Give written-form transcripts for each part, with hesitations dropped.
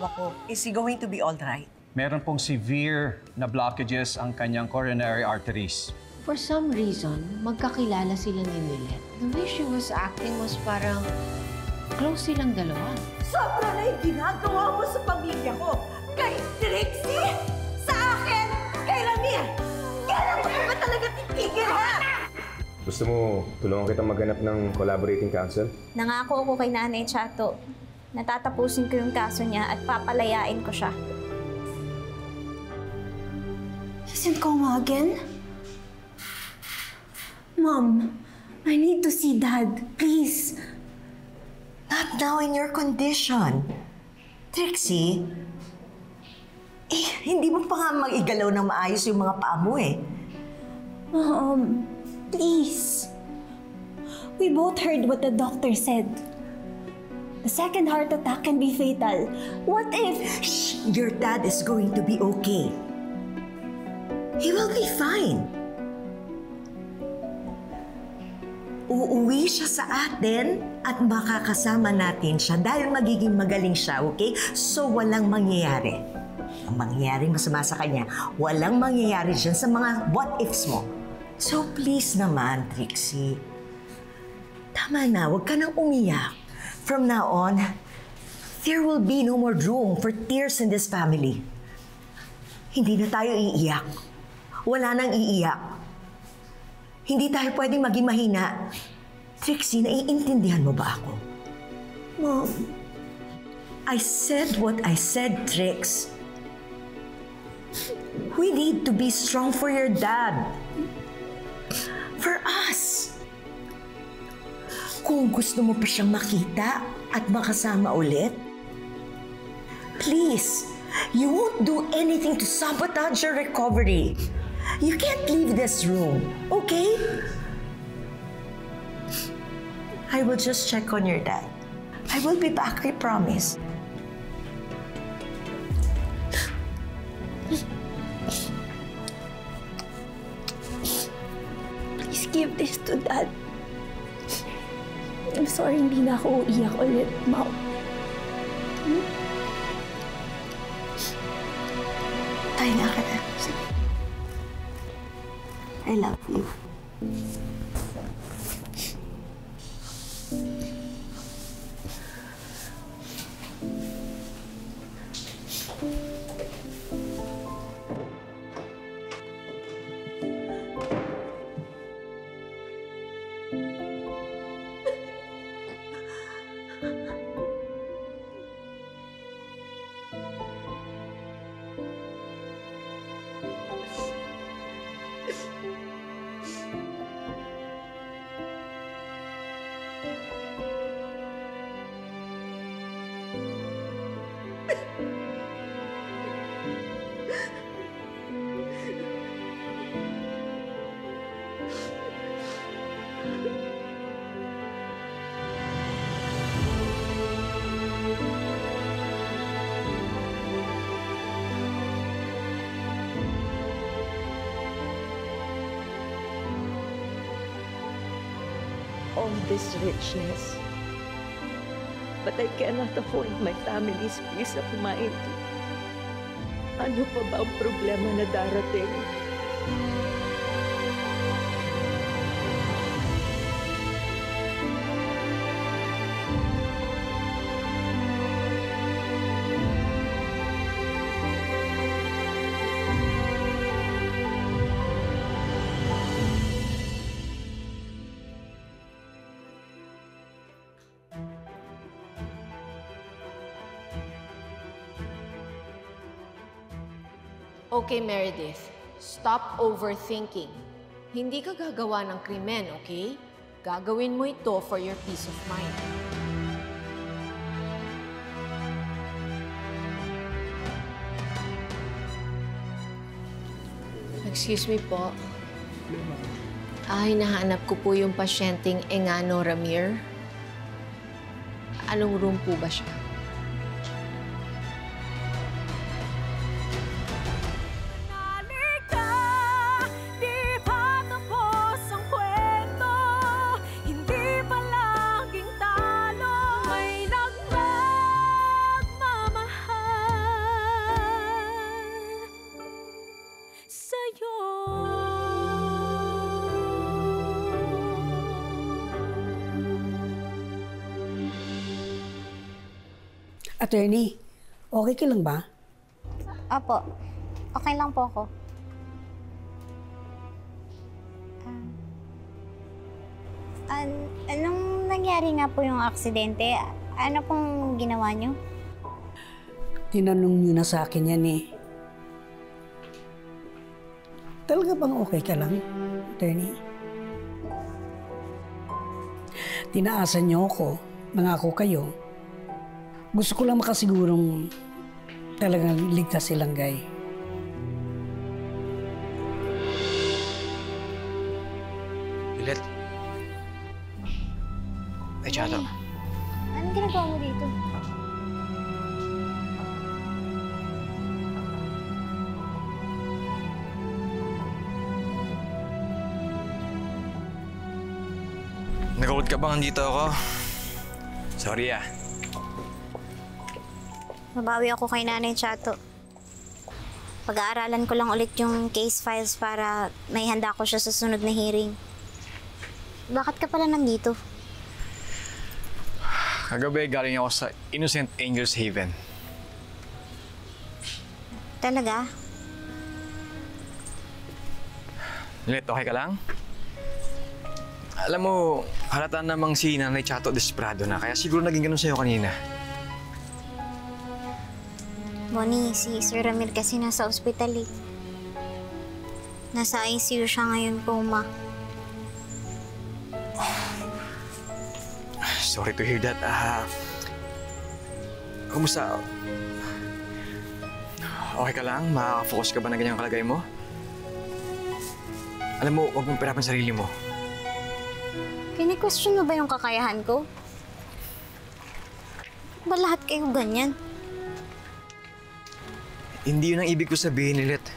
asawa ko. Is he going to be all right? Meron pong severe na blockages ang kanyang coronary arteries. For some reason, magkakilala sila ni Nilet. The way she was acting was parang close silang dalawa. Sobra na yung ginagawa mo sa pamilya ko. Kay Trixie, sa akin, kay Ramir. Kailan mo ba talaga titigil, ha? Gusto mo tulungan kitang maghanap ng collaborating counsel? Nangako ako kay Nanay Chato. Natatapusin ko yung kaso niya at papalayain ko siya. He's in coma again? Mom, I need to see Dad. Please. Not now in your condition. Trixie, hindi mo pa nga mag-igalaw ng maayos yung mga paa mo eh. Mom, please. We both heard what the doctor said. The second heart attack can be fatal. What if... Shh! Your dad is going to be okay. He will be fine. Uuwi siya sa atin at makakasama natin siya dahil magiging magaling siya, okay? So walang mangyayari. Ang mangyayari masama sa kanya, walang mangyayari dyan sa mga what-ifs mo. So please naman, Trixie. Tama na, huwag ka nang umiyak. From now on, there will be no more room for tears in this family. Hindi na tayo iiyak. Wala nang iiyak. Hindi tayo pwedeng maging mahina. Trixie, naiintindihan mo ba ako? Mom, I said what I said, Trix. We need to be strong for your dad. For us. Kung gusto mo pa siyang makita at makasama ulit, please, you won't do anything to sabotage your recovery. You can't leave this room, okay? I will just check on your dad. I will be back, I promise. please give this to Dad. I'm sorry, hindi na ako uiyak ulit, Mom. Tayo na ka na. Sige. I love you. All this richness, but I cannot afford my family's peace of mind. Ano pa ba ang problema na darating? Okay, Meredith. Stop overthinking. Hindi ka gagawa ng krimen, okay? Gagawin mo ito for your peace of mind. Excuse me po. Hinahanap ko po yung pasyenteng Engano Ramir. Anong room po ba siya? Attorney, okay ka lang ba? Opo, okay lang po ako. Anong nangyari nga po yung aksidente? Ano pong ginawa niyo? Tinanong niyo na sa akin yan eh. Talaga bang okay ka lang, attorney? Tinaasan niyo ako, nangako kayo. Gusto ko lang makasigurong talagang ligtas silang Guy. Lilet. Ay, Chato. Anong ginagawa mo dito? Nag-hold ka bang andito ako? Sorry ah. Mabawi ako kay Nanay Chato. Pag-aaralan ko lang ulit yung case files para may handa ko siya sa sunod na hearing. Bakit ka pala nandito? Kagabi galing ako sa Innocent Angels Haven. Talaga? Lilet, okay ka lang? Alam mo, halata namang si Nanay Chato desperado na, kaya siguro naging ganun sa'yo kanina. Bonnie, si Sir Ramir kasi nasa ospital eh. Nasa ICU siya ngayon, coma. Sorry to hear that. Kumusta? Okay ka lang? Makaka-focus ka ba na ganyang kalagay mo? Alam mo, huwag mong pirapan sarili mo. Kini-question mo ba yung kakayahan ko? Ba lahat kayo ganyan? Hindi yun ang ibig ko sabihin, Lilet.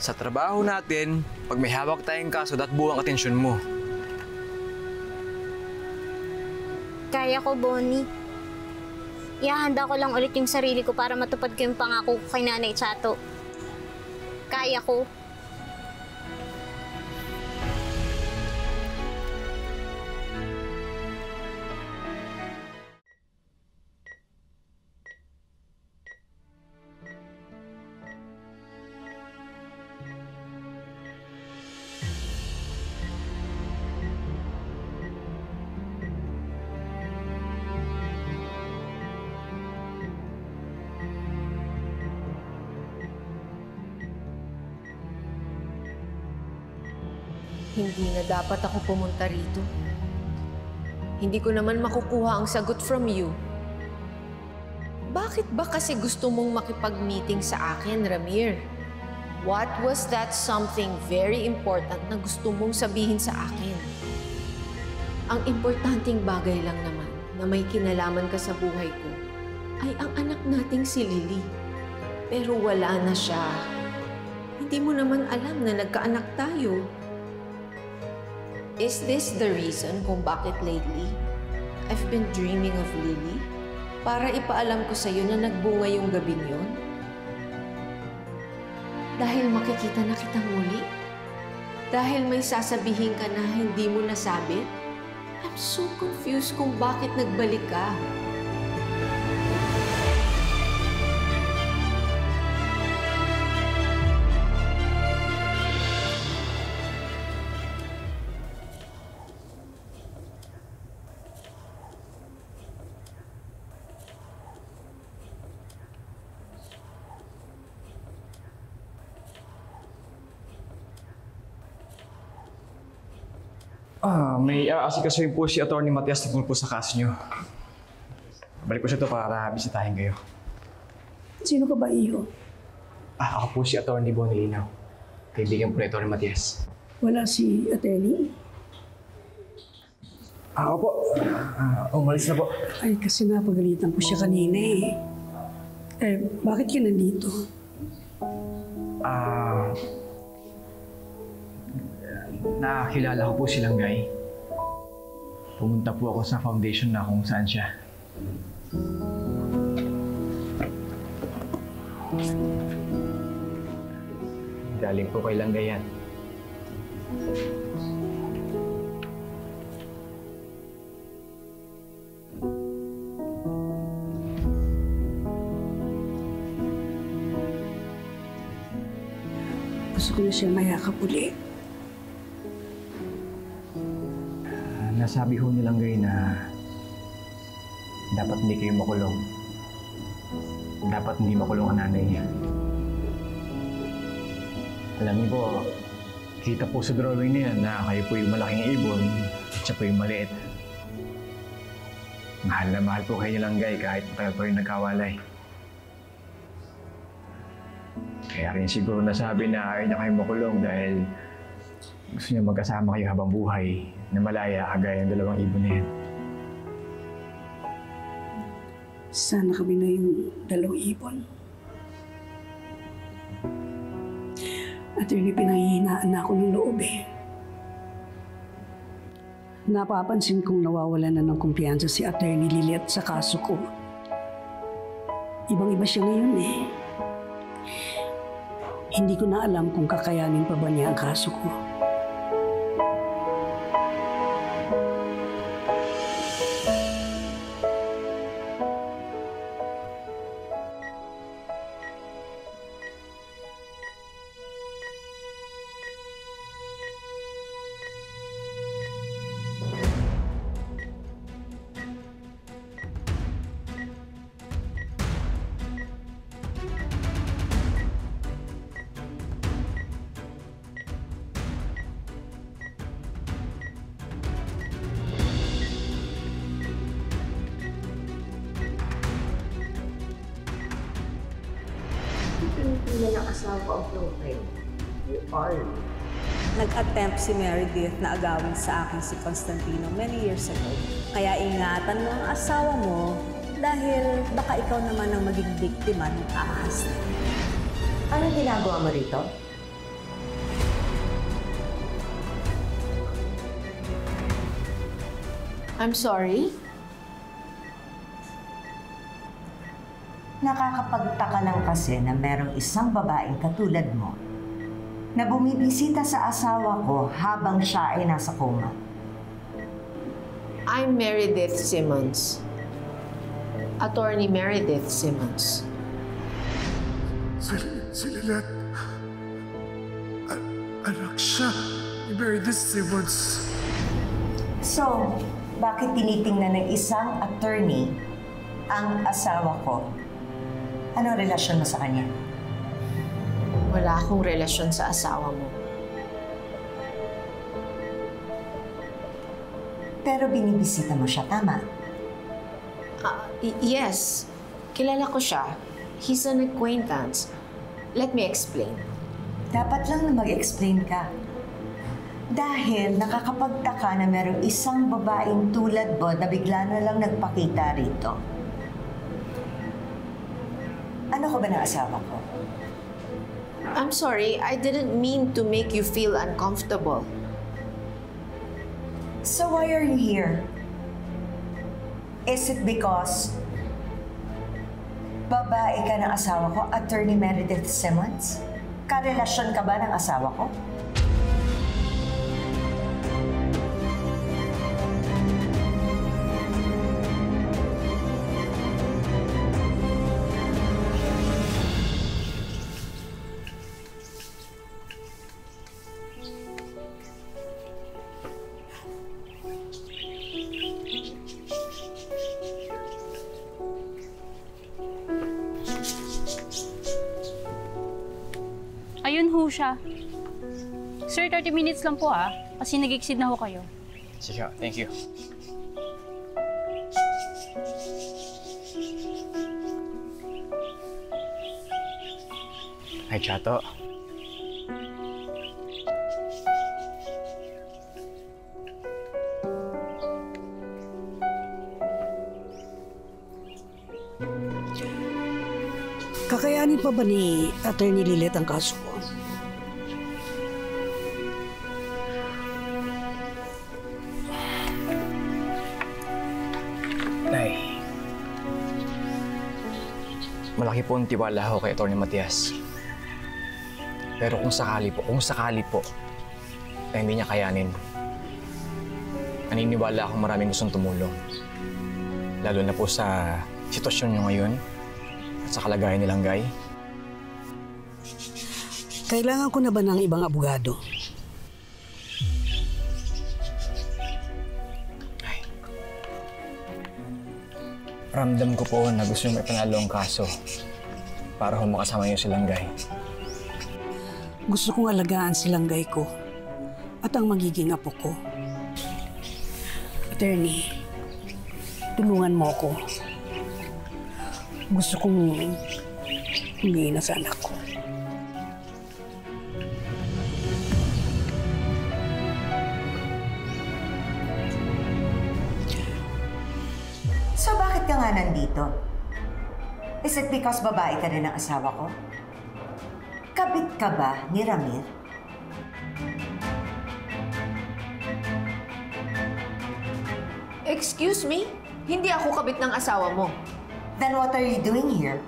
Sa trabaho natin, pag may hawak tayong kaso, buwang atensyon mo. Kaya ko, Bonnie. Ihahanda ko lang ulit yung sarili ko para matupad ko yung pangako ko kay Nanay Chato. Kaya ko. Hindi na dapat ako pumunta rito. Hindi ko naman makukuha ang sagot from you. Bakit ba kasi gusto mong makipag-meeting sa akin, Ramir? What was that something very important na gusto mong sabihin sa akin? Ang importanteng bagay lang naman na may kinalaman ka sa buhay ko ay ang anak nating si Lily. Pero wala na siya. Hindi mo naman alam na nagkaanak tayo. Is this the reason kung bakit lately I've been dreaming of Lily? Para ipaalam ko sa'yo na nagbunga yung gabing yun? Dahil makikita na kitang muli? Dahil may sasabihin ka na hindi mo nasabi? I'm so confused kung bakit nagbalik ka. May asikasuhin po si Atty. Matias tungkol po sa kaso niyo. Balik ko siya ito para bisitahin kayo. Sino ka ba, iyo? Ako po si Atty. Bonnie Linaw. Kaibigan po ni Atty. Matias. Wala si attorney? Ako po. Umalis na po. Ay, kasi napagalitan ko siya kanina eh. Bakit ka nandito? Nakakilala ko po silang Guy. Pumunta po ako sa foundation na kung saan siya. Galing po kay Langgay yan. Gusto ko na siya mayakap uli. Nasabi ho nilang Gay na dapat hindi kayo makulong. Dapat hindi makulong ang nanay niya. Alam niyo po, kita po sa drawing niya na kayo po yung malaking ibon at siya po yung maliit. Mahal na mahal po kayo nilang Gay kahit matagal po yung nagkawalay. Kaya rin siguro nasabi na ayaw niya kayo makulong dahil gusto niya magkasama kayo habang buhay na malaya kagaya ng dalawang ibon na yan. Sana kami na yung dalawang ibon. At yun yung pinanghihinaan na ako ng loob eh. Napapansin kong nawawala na ng kumpiyansa si Attorney Liliet sa kaso ko. Ibang-iba siya ngayon eh. Hindi ko na alam kung kakayanin pa ba niya ang kaso ko. Pinipili ng asawa ko ang profile. You are. Nag-attempt si Meredith na agawin sa akin si Constantino many years ago. Kaya ingatan mo ang asawa mo dahil baka ikaw naman ang maging biktima ng ahas. Anong ginagawa mo rito? I'm sorry? Nakakapagtaka lang kasi na merong isang babaeng katulad mo na bumibisita sa asawa ko habang siya ay nasa coma. I'm Meredith Simmons. Attorney Meredith Simmons. Si Liliet, anak siya ni Meredith Simmons. So, bakit tinitingnan ng isang attorney ang asawa ko? Anong relasyon mo sa kanya? Wala akong relasyon sa asawa mo. Pero binibisita mo siya, tama? Yes. Kilala ko siya. He's an acquaintance. Let me explain. Dapat lang na mag-explain ka. Dahil nakakapagtaka na merong isang babaeng tulad mo na bigla na lang nagpakita rito. Ano ko ba ng asawa ko? I'm sorry, I didn't mean to make you feel uncomfortable. So why are you here? Is it because babae ka ng asawa ko, Attorney Meredith Simmons? Karelasyon ka ba ng asawa ko? Ayun ho siya. Sir, 30 minutes lang po kasi nag-exceed na ho kayo. Sige, thank you. Ay, Chato. Kakayanin pa ba ni Attorney Liliet ang kaso ko? Nay, malaki po ang tiwala ko kay Atty. Matias. Pero kung sakali po, na hindi niya kayanin, naniniwala akong maraming gustong tumulong. Lalo na po sa sitwasyon niyo ngayon at sa kalagayan nilang Guy. Kailangan ko na ba ng ibang abogado? Ramdam ko po na gusto nyo ipanalo ang kaso para makasama niyo si Langgay. Gusto kong alagaan si Langgay ko at ang magiging apo ko. Attorney, tulungan mo ako. Gusto kong humihin na sa anak ko. So bakit ka nga nandito? Is it because babae ka rin ng asawa ko? Kabit ka ba ni Ramir? Excuse me? Hindi ako kabit ng asawa mo. Then what are you doing here?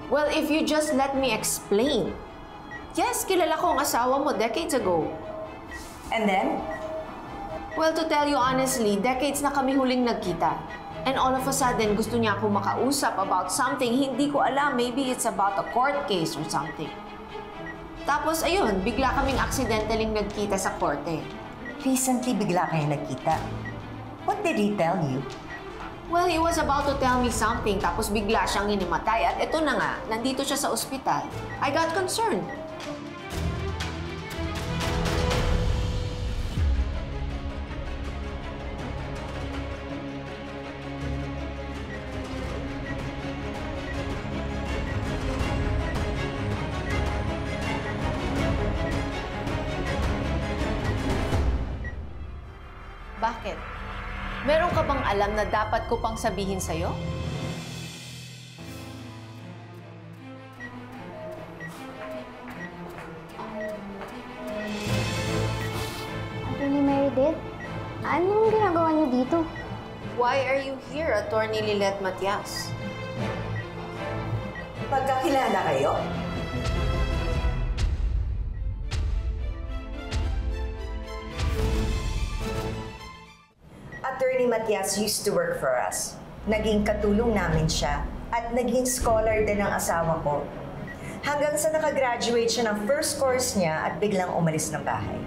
Well, if you just let me explain. Yes, kilala ko ang asawa mo decades ago. And then? Well, to tell you honestly, decades na kami huling nagkita. And all of a sudden, gusto niya akong makausap about something. Hindi ko alam. Maybe it's about a court case or something. Tapos, ayun, bigla kaming accidentaling nagkita sa korte. Recently, bigla kayo nagkita. What did he tell you? Well, he was about to tell me something, tapos bigla siyang inimatay. At eto na nga, nandito siya sa ospital. I got concerned. Bakit? Meron ka bang alam na dapat ko pang sabihin sa'yo? Attorney Meredith, anong ginagawa niyo dito? Why are you here, Attorney Lilet Matias? Pagkakilala kayo? Attorney Matias used to work for us. Naging katulong namin siya at naging scholar din ang asawa ko. Hanggang sa nakagraduate siya ng first course niya at biglang umalis ng bahay.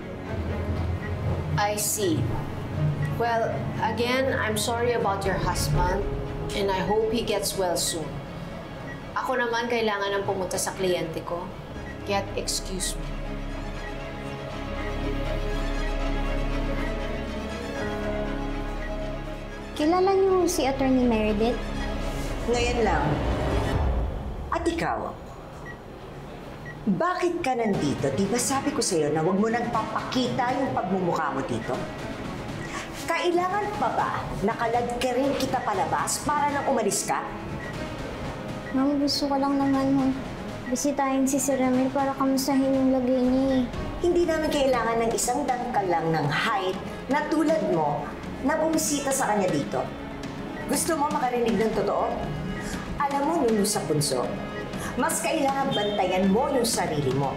I see. Well, again, I'm sorry about your husband and I hope he gets well soon. Ako naman kailangan ng pumunta sa kliyente ko. Kaya't excuse me. Kilala niyo si Attorney Meredith? Ngayon lang. At ikaw, bakit ka nandito? Di ba sabi ko sa'yo na huwag mo nang papakita yung pagmumukha mo dito? Kailangan pa ba nakalad ka rin kita palabas para nang umalis ka? Ma'am, gusto ko lang naman bisitahin si Sir Ramir para kamustahin yung lagay niya eh. Hindi namin kailangan ng isang dangkal lang ng height na tulad mo na bumisita sa kanya dito. Gusto mo makarinig ng totoo? Alam mo, Nunu sa punso, mas kailangan bantayan mo yung sarili mo.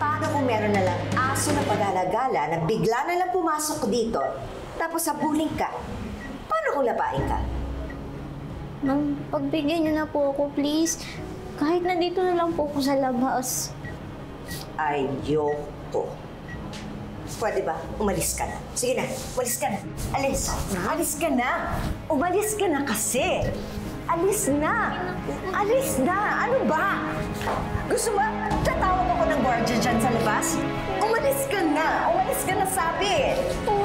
Paano kung meron na lang aso na pag-alagala na bigla na lang pumasok dito, tapos sabuling ka? Paano kung lapain ka? Ma'am, pagbigyan niyo na po ako, please. Kahit nandito na lang po ako sa labas. Ayoko. Pwede ba? Umalis ka na. Sige na, umalis ka na. Alis. Alis ka na. Umalis ka na kasi. Alis na. Alis na. Ano ba? Gusto ba? Tatawag ako ng guardia dyan sa labas? Umalis ka na. Umalis ka na sabi.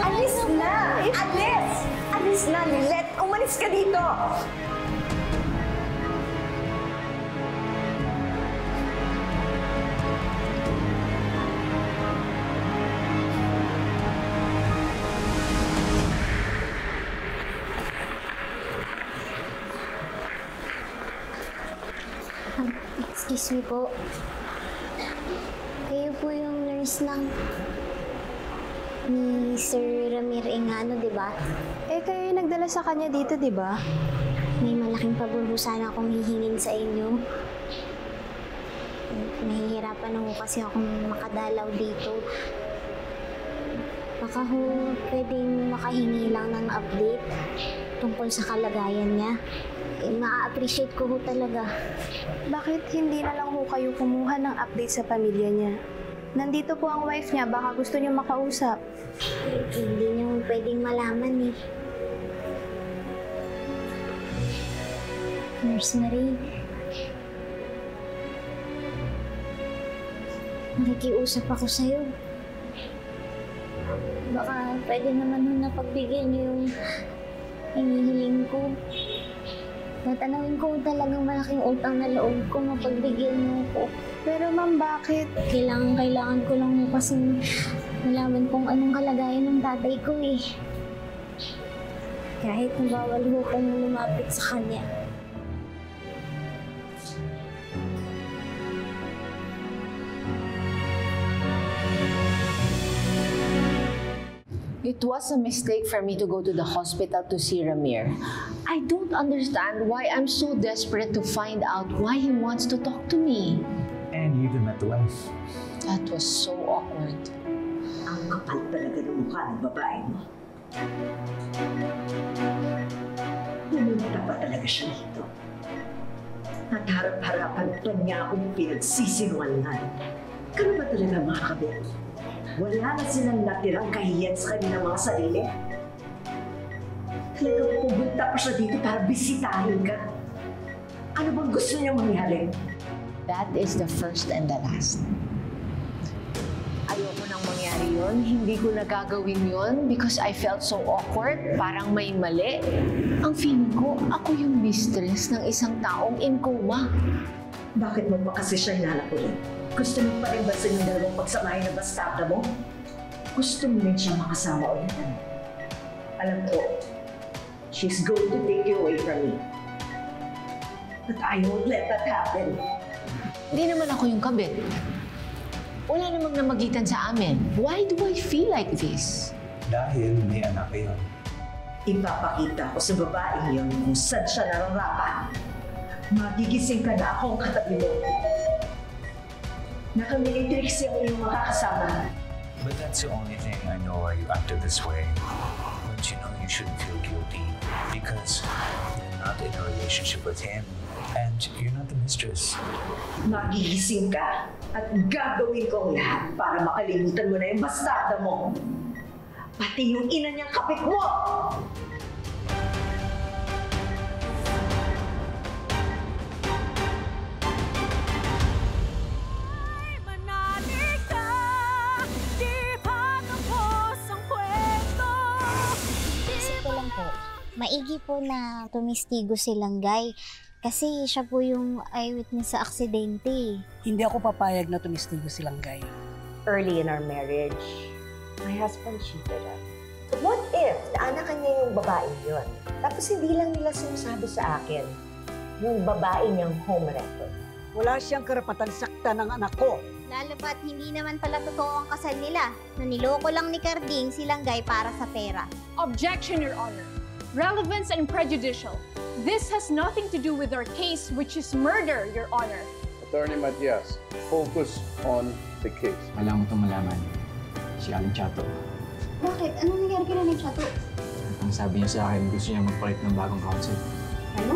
Alis na. Alis. Alis na, Lilet. Umalis ka dito. Excuse me po. Kayo po yung nurse ng ni Sir Ramir Engano, di ba? Eh, kayo yung nagdala sa kanya dito, di ba? May malaking pabor sana akong hihingin sa inyo. Nahihirapan na ho kasi akong makadalaw dito. Baka ho pwedeng makahingi lang ng update tungkol sa kalagayan niya. Ma-appreciate ko ho talaga. Bakit hindi na lang ho po kayo kumuha ng update sa pamilya niya. Nandito po ang wife niya, baka gusto niyo makausap. Hindi niyo pwedeng malaman eh. Nurse Marie, nakikiusap ako sa'yo. Baka pwede naman nun na pagbigyan niyo yung hinihiling ko. Tatanawin ko talagang malaking utang na loob ko mapagbigyan niyo ko. Pero ma'am, bakit? Kailangan ko lang mo kasi malaman kung anong kalagayan ng tatay ko eh. Kahit nabawal ho kong lumapit sa kanya. It was a mistake for me to go to the hospital to see Ramir. I don't understand why I'm so desperate to find out why he wants to talk to me. And you even met the wife. That was so awkward. Ang kapal talaga ng mukha ng babae mo. Pumunta pa talaga siya dito. At harap-harapan pa niya akong pinagsisinungalingan. Kano ba talaga mga kabit? Wala na silang natirang kahiyan sa kanilang mga sarili. Talagang pumunta pa siya dito para bisitahin ka. Ano bang gusto niya mangyari? That is the first and the last. Ayoko nang mangyari yun. Hindi ko nagagawin yun because I felt so awkward. Parang may mali. Ang feeling ko, ako yung mistress ng isang taong in coma. Bakit mo pa kasi siya hinanap ulit? Gusto mo pa rin ba sa inyong dalawang pagsamahin na bastarda mo? Gusto mo rin siya makasama ulit? Alam ko, she's going to take you away from me. But I won't let that happen. Hindi naman ako yung kabit. Wala namang namagitan sa amin. Why do I feel like this? Dahil may anak kayo. Ipapakita ko sa babaeng yun kung saan siya nararapat. Magigising ka na akong katabi mo. Nakamilitrix yung iyong makakasama. But that's the only thing I know why you acted this way. But you know you shouldn't feel guilty because you're not in a relationship with him and you're not the mistress. Magigising ka at gagawin ko ang lahat para makalimutan mo na yung bastarda mo. Pati yung ina niyang kapit mo! Maigi po na tumistigo si Langgay kasi siya po yung eyewitness sa aksidente. Hindi ako papayag na tumistigo si Langgay. Early in our marriage, my husband cheated on me. What if naanakan niya yung babae yun? Tapos hindi lang nila sinasabi sa akin yung babae niyang home record. Wala siyang karapatan sakta ng anak ko. Lalo pat hindi naman pala totoo ang kasal nila. Naniloko lang ni Carding si Langgay para sa pera. Objection, Your Honor. Relevance and prejudicial. This has nothing to do with our case, which is murder, Your Honor. Attorney Matias, focus on the case. Alam mo itong malaman. Si Aling Chato. Bakit? Anong nangyari kay Aling Chato? Ang sabi niya sa akin, gusto niya magpalit ng bagong counsel. Ano?